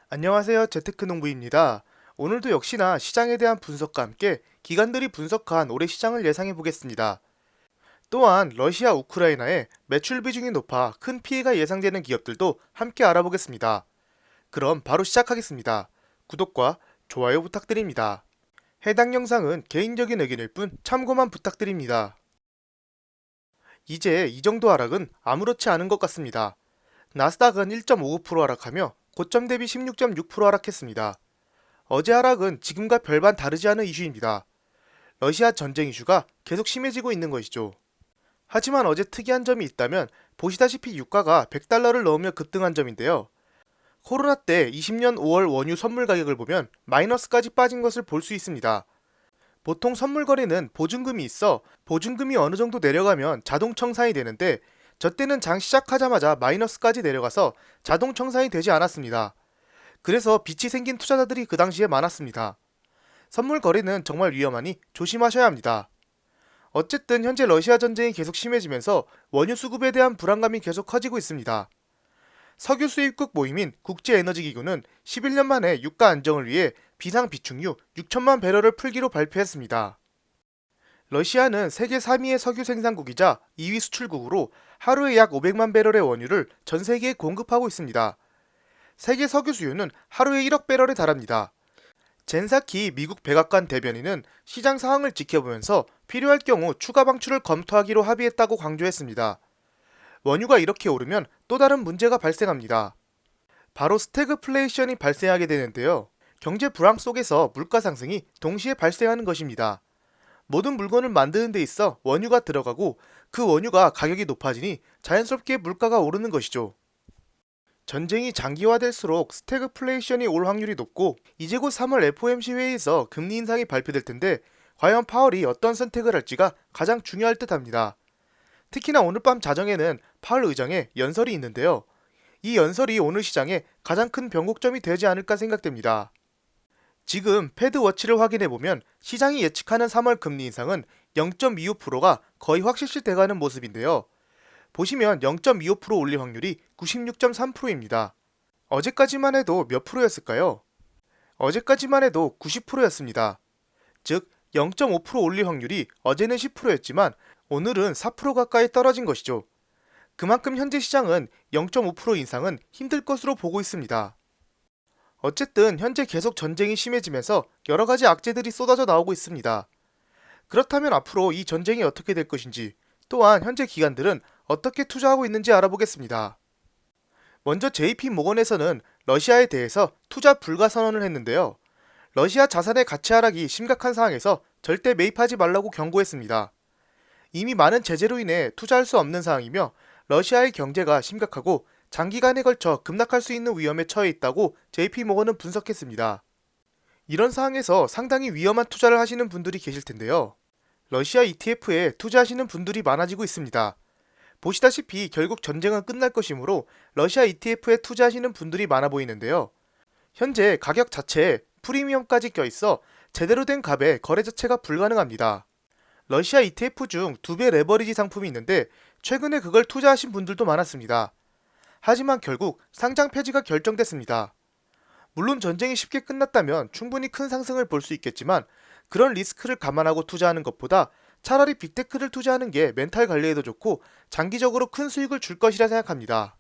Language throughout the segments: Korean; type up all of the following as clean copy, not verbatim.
안녕하세요. 재테크농부입니다. 오늘도 역시나 시장에 대한 분석과 함께 기관들이 분석한 올해 시장을 예상해 보겠습니다. 또한 러시아 우크라이나의 매출 비중이 높아 큰 피해가 예상되는 기업들도 함께 알아보겠습니다. 그럼 바로 시작하겠습니다. 구독과 좋아요 부탁드립니다. 해당 영상은 개인적인 의견일 뿐 참고만 부탁드립니다. 이제 이 정도 하락은 아무렇지 않은 것 같습니다. 나스닥은 1.59% 하락하며 고점 대비 16.6% 하락했습니다. 어제 하락은 지금과 별반 다르지 않은 이슈입니다. 러시아 전쟁 이슈가 계속 심해지고 있는 것이죠. 하지만 어제 특이한 점이 있다면 보시다시피 유가가 100달러를 넘으며 급등한 점인데요. 코로나 때 20년 5월 원유 선물 가격을 보면 마이너스까지 빠진 것을 볼 수 있습니다. 보통 선물 거래는 보증금이 있어 보증금이 어느 정도 내려가면 자동 청산이 되는데 저 때는 장 시작하자마자 마이너스까지 내려가서 자동 청산이 되지 않았습니다. 그래서 빚이 생긴 투자자들이 그 당시에 많았습니다. 선물 거래는 정말 위험하니 조심하셔야 합니다. 어쨌든 현재 러시아 전쟁이 계속 심해지면서 원유 수급에 대한 불안감이 계속 커지고 있습니다. 석유 수입국 모임인 국제에너지기구는 11년 만에 유가 안정을 위해 비상 비축유 6천만 배럴을 풀기로 발표했습니다. 러시아는 세계 3위의 석유 생산국이자 2위 수출국으로 하루에 약 500만 배럴의 원유를 전 세계에 공급하고 있습니다. 세계 석유 수요는 하루에 1억 배럴에 달합니다. 젠사키 미국 백악관 대변인은 시장 상황을 지켜보면서 필요할 경우 추가 방출을 검토하기로 합의했다고 강조했습니다. 원유가 이렇게 오르면 또 다른 문제가 발생합니다. 바로 스태그플레이션이 발생하게 되는데요. 경제 불황 속에서 물가 상승이 동시에 발생하는 것입니다. 모든 물건을 만드는 데 있어 원유가 들어가고 그 원유가 가격이 높아지니 자연스럽게 물가가 오르는 것이죠. 전쟁이 장기화될수록 스태그플레이션이 올 확률이 높고 이제 곧 3월 FOMC 회의에서 금리 인상이 발표될 텐데 과연 파월이 어떤 선택을 할지가 가장 중요할 듯 합니다. 특히나 오늘 밤 자정에는 파월 의장의 연설이 있는데요. 이 연설이 오늘 시장에 가장 큰 변곡점이 되지 않을까 생각됩니다. 지금 패드워치를 확인해보면 시장이 예측하는 3월 금리 인상은 0.25%가 거의 확실시 돼가는 모습인데요. 보시면 0.25% 올릴 확률이 96.3%입니다. 어제까지만 해도 몇 프로였을까요? 어제까지만 해도 90%였습니다. 즉 0.5% 올릴 확률이 어제는 10%였지만 오늘은 4% 가까이 떨어진 것이죠. 그만큼 현재 시장은 0.5% 인상은 힘들 것으로 보고 있습니다. 어쨌든 현재 계속 전쟁이 심해지면서 여러가지 악재들이 쏟아져 나오고 있습니다. 그렇다면 앞으로 이 전쟁이 어떻게 될 것인지, 또한 현재 기관들은 어떻게 투자하고 있는지 알아보겠습니다. 먼저 JP모건에서는 러시아에 대해서 투자 불가 선언을 했는데요. 러시아 자산의 가치 하락이 심각한 상황에서 절대 매입하지 말라고 경고했습니다. 이미 많은 제재로 인해 투자할 수 없는 상황이며 러시아의 경제가 심각하고 장기간에 걸쳐 급락할 수 있는 위험에 처해 있다고 JP모건은 분석했습니다. 이런 상황에서 상당히 위험한 투자를 하시는 분들이 계실 텐데요. 러시아 ETF에 투자하시는 분들이 많아지고 있습니다. 보시다시피 결국 전쟁은 끝날 것이므로 러시아 ETF에 투자하시는 분들이 많아 보이는데요. 현재 가격 자체에 프리미엄까지 껴있어 제대로 된 값에 거래 자체가 불가능합니다. 러시아 ETF 중 2배 레버리지 상품이 있는데 최근에 그걸 투자하신 분들도 많았습니다. 하지만 결국 상장 폐지가 결정됐습니다. 물론 전쟁이 쉽게 끝났다면 충분히 큰 상승을 볼 수 있겠지만 그런 리스크를 감안하고 투자하는 것보다 차라리 빅테크를 투자하는 게 멘탈 관리에도 좋고 장기적으로 큰 수익을 줄 것이라 생각합니다.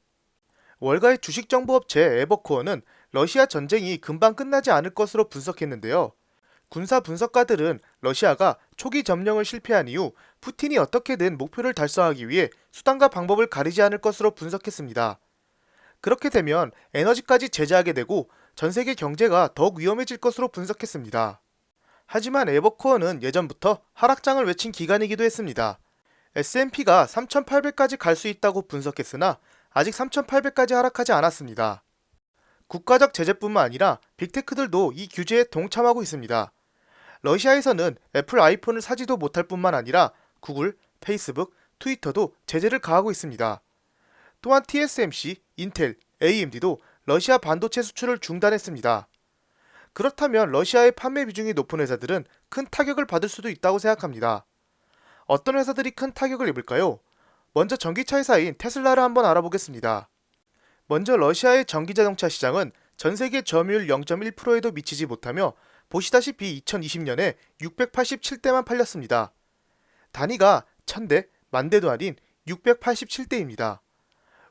월가의 주식정보업체 에버코어는 러시아 전쟁이 금방 끝나지 않을 것으로 분석했는데요. 군사 분석가들은 러시아가 초기 점령을 실패한 이후 푸틴이 어떻게든 목표를 달성하기 위해 수단과 방법을 가리지 않을 것으로 분석했습니다. 그렇게 되면 에너지까지 제재하게 되고 전 세계 경제가 더욱 위험해질 것으로 분석했습니다. 하지만 에버코어는 예전부터 하락장을 외친 기관이기도 했습니다. S&P가 3,800까지 갈 수 있다고 분석했으나 아직 3,800까지 하락하지 않았습니다. 국가적 제재뿐만 아니라 빅테크들도 이 규제에 동참하고 있습니다. 러시아에서는 애플 아이폰을 사지도 못할 뿐만 아니라 구글, 페이스북, 트위터도 제재를 가하고 있습니다. 또한 TSMC, 인텔, AMD도 러시아 반도체 수출을 중단했습니다. 그렇다면 러시아의 판매 비중이 높은 회사들은 큰 타격을 받을 수도 있다고 생각합니다. 어떤 회사들이 큰 타격을 입을까요? 먼저 전기차 회사인 테슬라를 한번 알아보겠습니다. 먼저 러시아의 전기자동차 시장은 전 세계 점유율 0.1%에도 미치지 못하며 보시다시피 2020년에 687대만 팔렸습니다. 단위가 1000대, 만대도 아닌 687대입니다.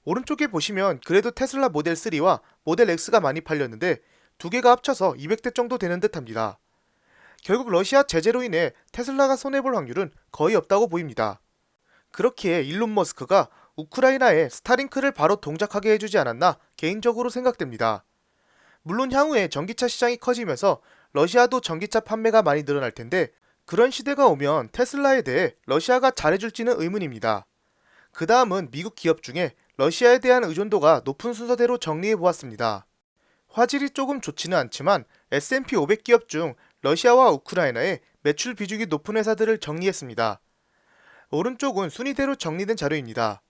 오른쪽에 보시면 그래도 테슬라 모델 3와 모델 X가 많이 팔렸는데 두 개가 합쳐서 200대 정도 되는 듯합니다. 결국 러시아 제재로 인해 테슬라가 손해볼 확률은 거의 없다고 보입니다. 그렇기에 일론 머스크가 우크라이나에 스타링크를 바로 동작하게 해주지 않았나 개인적으로 생각됩니다. 물론 향후에 전기차 시장이 커지면서 러시아도 전기차 판매가 많이 늘어날 텐데 그런 시대가 오면 테슬라에 대해 러시아가 잘해줄지는 의문입니다. 그 다음은 미국 기업 중에 러시아에 대한 의존도가 높은 순서대로 정리해 보았습니다. 화질이 조금 좋지는 않지만 S&P 500 기업 중 러시아와 우크라이나의 매출 비중이 높은 회사들을 정리했습니다. 오른쪽은 순위대로 정리된 자료입니다.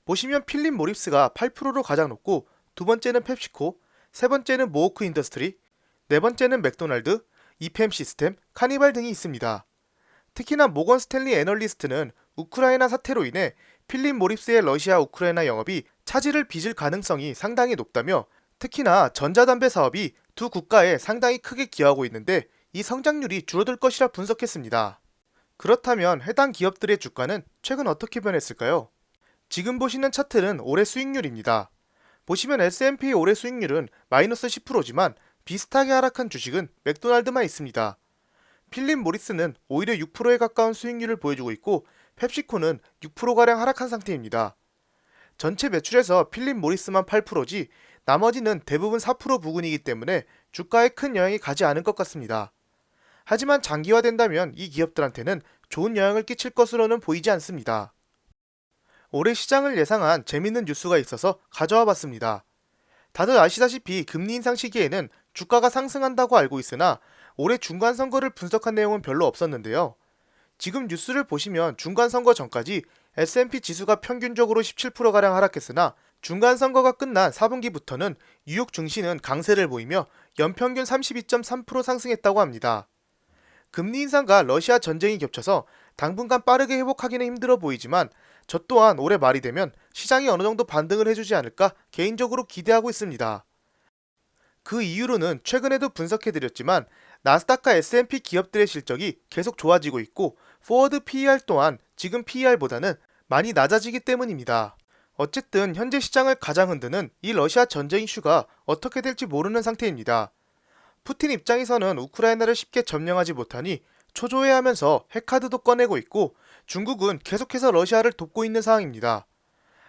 보시면 필립 모리스가 8%로 가장 높고 두 번째는 펩시코, 세 번째는 모호크 인더스트리, 네 번째는 맥도날드, 이팸 시스템, 카니발 등이 있습니다. 특히나 모건 스탠리 애널리스트는 우크라이나 사태로 인해 필립 모리스의 러시아 우크라이나 영업이 차질을 빚을 가능성이 상당히 높다며 특히나 전자담배 사업이 두 국가에 상당히 크게 기여하고 있는데 이 성장률이 줄어들 것이라 분석했습니다. 그렇다면 해당 기업들의 주가는 최근 어떻게 변했을까요? 지금 보시는 차트는 올해 수익률입니다. 보시면 S&P 올해 수익률은 마이너스 10%지만 비슷하게 하락한 주식은 맥도날드만 있습니다. 필립 모리스는 오히려 6%에 가까운 수익률을 보여주고 있고 펩시코는 6%가량 하락한 상태입니다. 전체 매출에서 필립 모리스만 8%지 나머지는 대부분 4% 부근이기 때문에 주가에 큰 영향이 가지 않을 것 같습니다. 하지만 장기화된다면 이 기업들한테는 좋은 영향을 끼칠 것으로는 보이지 않습니다. 올해 시장을 예상한 재밌는 뉴스가 있어서 가져와 봤습니다. 다들 아시다시피 금리 인상 시기에는 주가가 상승한다고 알고 있으나 올해 중간선거를 분석한 내용은 별로 없었는데요. 지금 뉴스를 보시면 중간선거 전까지 S&P 지수가 평균적으로 17%가량 하락했으나 중간선거가 끝난 4분기부터는 뉴욕 증시는 강세를 보이며 연평균 32.3% 상승했다고 합니다. 금리 인상과 러시아 전쟁이 겹쳐서 당분간 빠르게 회복하기는 힘들어 보이지만 저 또한 올해 말이 되면 시장이 어느 정도 반등을 해주지 않을까 개인적으로 기대하고 있습니다. 그 이유로는 최근에도 분석해드렸지만 나스닥과 S&P 기업들의 실적이 계속 좋아지고 있고 포워드 PER 또한 지금 PER보다는 많이 낮아지기 때문입니다. 어쨌든 현재 시장을 가장 흔드는 이 러시아 전쟁 이슈가 어떻게 될지 모르는 상태입니다. 푸틴 입장에서는 우크라이나를 쉽게 점령하지 못하니 초조해하면서 핵카드도 꺼내고 있고 중국은 계속해서 러시아를 돕고 있는 상황입니다.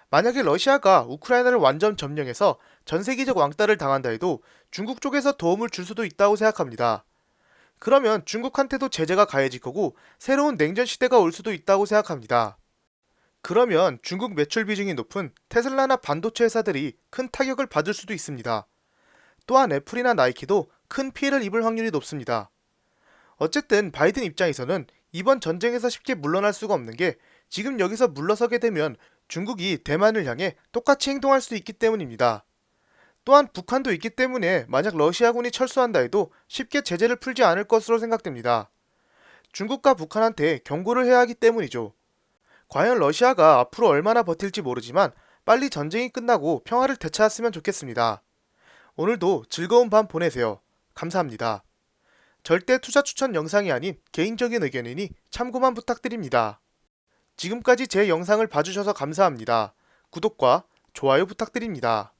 만약에 러시아가 우크라이나를 완전 점령해서 전 세계적 왕따를 당한다 해도 중국 쪽에서 도움을 줄 수도 있다고 생각합니다. 그러면 중국한테도 제재가 가해질 거고 새로운 냉전 시대가 올 수도 있다고 생각합니다. 그러면 중국 매출 비중이 높은 테슬라나 반도체 회사들이 큰 타격을 받을 수도 있습니다. 또한 애플이나 나이키도 큰 피해를 입을 확률이 높습니다. 어쨌든 바이든 입장에서는 이번 전쟁에서 쉽게 물러날 수가 없는 게 지금 여기서 물러서게 되면 중국이 대만을 향해 똑같이 행동할 수 있기 때문입니다. 또한 북한도 있기 때문에 만약 러시아군이 철수한다 해도 쉽게 제재를 풀지 않을 것으로 생각됩니다. 중국과 북한한테 경고를 해야 하기 때문이죠. 과연 러시아가 앞으로 얼마나 버틸지 모르지만 빨리 전쟁이 끝나고 평화를 되찾았으면 좋겠습니다. 오늘도 즐거운 밤 보내세요. 감사합니다. 절대 투자 추천 영상이 아닌 개인적인 의견이니 참고만 부탁드립니다. 지금까지 제 영상을 봐주셔서 감사합니다. 구독과 좋아요 부탁드립니다.